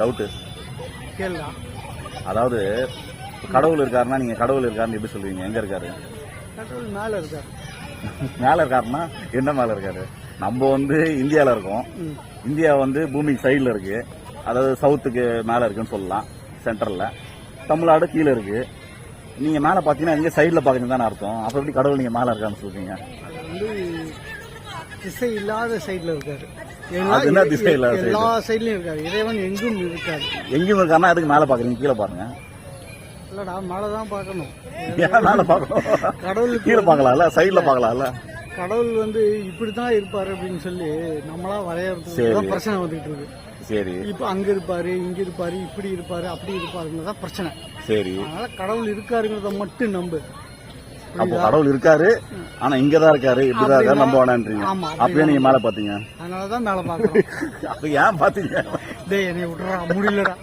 Doubt கேளுடா. அதாவது கடவுள் இருக்காருன்னா நீங்க கடவுள் இருக்காருன்னு எப்படி சொல்லுவீங்க? எங்க இருக்காரு? கடவுள் மேல இருக்காரு. மேல இருக்காருன்னா என்ன மேல இருக்காரு? நம்ம இந்தியால இருக்கோம். இந்தியா பூமி சைடுல இருக்கு, அதாவது சவுத்துக்கு மேல இருக்குன்னு சொல்லலாம். சென்டர்ல தமிழ்நாடு கீழே இருக்கு. நீங்க மேல பாத்தீங்கன்னா எங்க சைடுல பாக்குறீங்க தானே அர்த்தம். அப்ப எப்படி கடவுள் நீங்க மேல இருக்கான்னு சொல்றீங்க? அது திசை இல்லாத சைடுல இருக்காரு. அது என்ன திசை இல்லாத எல்லா சைட்லயும் இருக்காரு. இறைவன் எங்கும் இருக்காரு. எங்கேயும் இருக்காருன்னா அதுக்கு மேல பாக்குறீங்க, கீழே பாருங்க. இல்லடா, மேலதான் பாக்கணும். ஏன் மேல பாக்கணும்? கடவுள் கீழே பாக்கலாம்ல, சைடுல பாக்கலாம்ல. கடவுள் இப்படித்தான் இருப்பாரு அப்படின்னு சொல்லி நம்மளா வரையறதுக்கு பிரச்சனை வந்துட்டு இருக்கு. சரி, இப்ப அங்க இருப்பாரு, இங்க இருப்பாரு, இப்படி இருப்பாரு, அப்படி இருப்பாருங்கதான் பிரச்சனை. சரி, அதனால கடவுள் இருக்காருங்கிறத மட்டும் நம்பு. அப்போ கடவுள் இருக்காரு, ஆனா இங்கதான் இருக்காரு, இப்படிதான் இருக்காரு நம்ப வேணான்றீங்க. அப்பயே நீங்க மேல பாத்தீங்க. அதனாலதான் மேல பாக்குறோம். அப்ப ஏன் பாத்தீங்க? டேய், என்னை விட்டுறா, முடியலடா.